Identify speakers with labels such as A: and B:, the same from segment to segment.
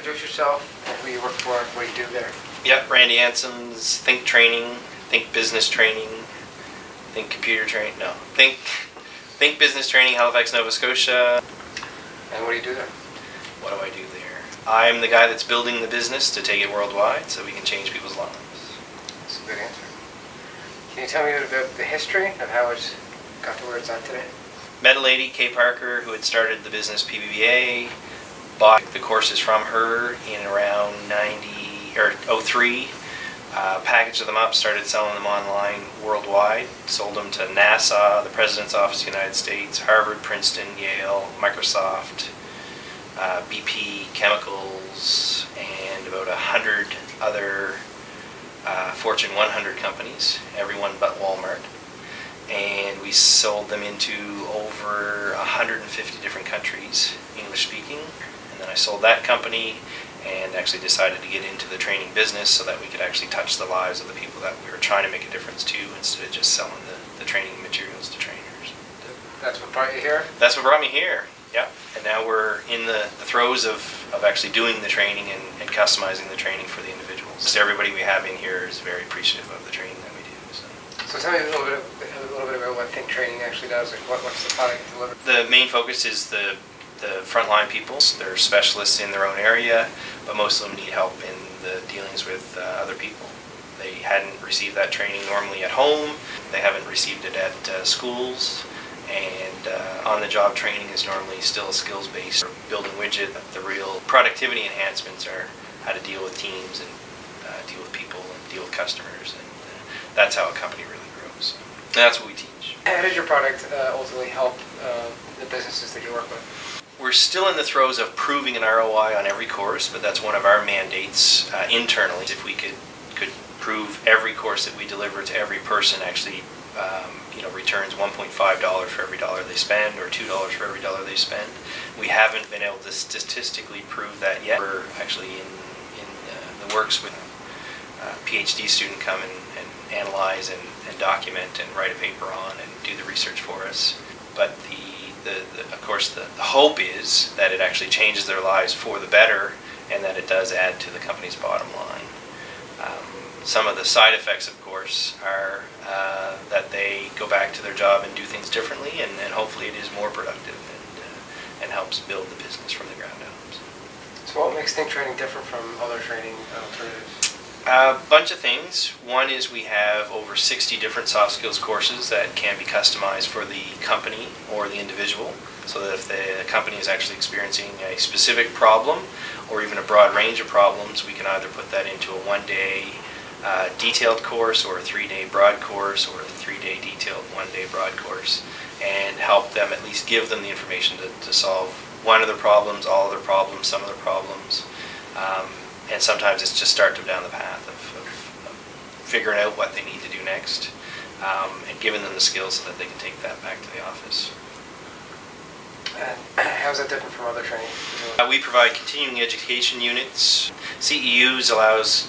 A: introduce yourself, who you work for, what you do there?
B: Yep, Randy Ansems, Think Training, Think Business Training, Think Computer Training, no, Think Business Training, Halifax, Nova Scotia.
A: And what do you do there?
B: What do I do there? I'm the guy that's building the business to take it worldwide so we can change people's lives.
A: That's a good answer. Can you tell me a bit about the history of how it got to where it's at today?
B: Met a lady, Kay Parker, who had started the business PBBA, bought the courses from her in around 03, packaged them up, started selling them online worldwide, sold them to NASA, the President's Office of the United States, Harvard, Princeton, Yale, Microsoft, BP Chemicals, and about 100 other Fortune 100 companies, everyone but Walmart. And we sold them into over 150 different countries, English speaking. And then I sold that company and actually decided to get into the training business so that we could actually touch the lives of the people that we were trying to make a difference to instead of just selling the training materials to trainers.
A: That's what brought you here?
B: That's what brought me here, yeah. And now we're in the throes of actually doing the training and customizing the training for the individuals. So everybody we have in here is very appreciative of the training that we do.
A: So tell me a little bit about what Think Training actually does. Like what's the product delivered?
B: The main focus is the frontline people. They're specialists in their own area, but most of them need help in the dealings with other people. They hadn't received that training normally at home. They haven't received it at schools. And on-the-job training is normally still skills-based. Building widget, the real productivity enhancements are how to deal with teams and deal with people and deal with customers. And that's how a company really grows. And that's what we teach.
A: How does your product ultimately help the businesses that you work with?
B: We're still in the throes of proving an ROI on every course, but that's one of our mandates internally. If we could prove every course that we deliver to every person actually returns $1.5 for every dollar they spend or $2 for every dollar they spend. We haven't been able to statistically prove that yet. We're actually in the works with a PhD student come and analyze and document and write a paper on and do the research for us. But of course the hope is that it actually changes their lives for the better and that it does add to the company's bottom line. Some of the side effects, of course, are that they go back to their job and do things differently, and hopefully it is more productive and helps build the business from the ground up.
A: So what makes Think Training different from other training alternatives?
B: A bunch of things. One is we have over 60 different soft skills courses that can be customized for the company or the individual, so that if the company is actually experiencing a specific problem or even a broad range of problems, we can either put that into a one-day detailed course or a 3-day broad course or a 3-day detailed 1-day broad course and help them, at least give them the information to solve one of their problems, all of their problems, some of their problems. And sometimes it's just start them down the path of figuring out what they need to do next and giving them the skills so that they can take that back to the office.
A: How is that different from other training?
B: We provide continuing education units. CEUs allows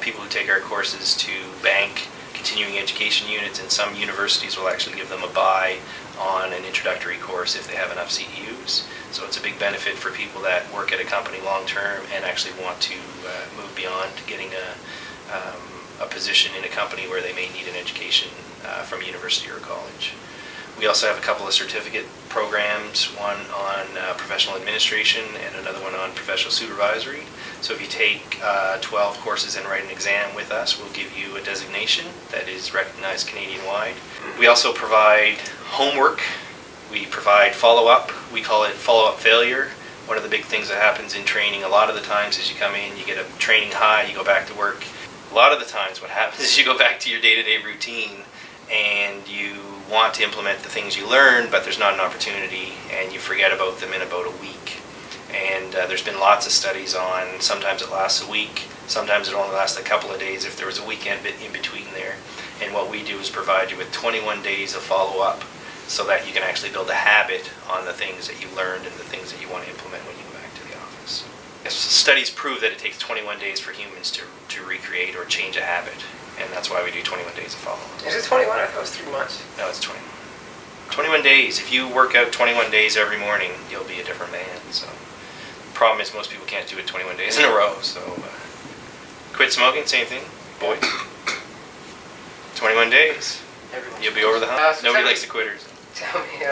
B: people who take our courses to bank continuing education units, and some universities will actually give them a buy on an introductory course if they have enough CEUs. So it's a big benefit for people that work at a company long term and actually want to move beyond getting a position in a company where they may need an education from university or college. We also have a couple of certificate programs, one on professional administration and another one on professional supervisory. So if you take 12 courses and write an exam with us, we'll give you a designation that is recognized Canadian-wide. We also provide homework. We provide follow-up. We call it follow-up failure. One of the big things that happens in training a lot of the times is you come in, you get a training high, you go back to work. A lot of the times what happens is you go back to your day-to-day routine and you want to implement the things you learn, but there's not an opportunity and you forget about them in about a week. And there's been lots of studies on sometimes it lasts a week, sometimes it only lasts a couple of days if there was a weekend bit in between there. And what we do is provide you with 21 days of follow-up so that you can actually build a habit on the things that you learned and the things that you want to implement when you go back to the office. Studies prove that it takes 21 days for humans to recreate or change a habit, and that's why we do 21 days of follow-up.
A: Is it 21? I thought it was 3 months.
B: No, it's 21. 21 days. If you work out 21 days every morning, you'll be a different man. So Problem is, most people can't do it 21 days in a row. So, quit smoking, same thing, boys. 21 days.
A: Everyone.
B: You'll be over the hump.
A: So
B: Nobody
A: tell
B: likes
A: me-
B: the quitters.
A: Tell me,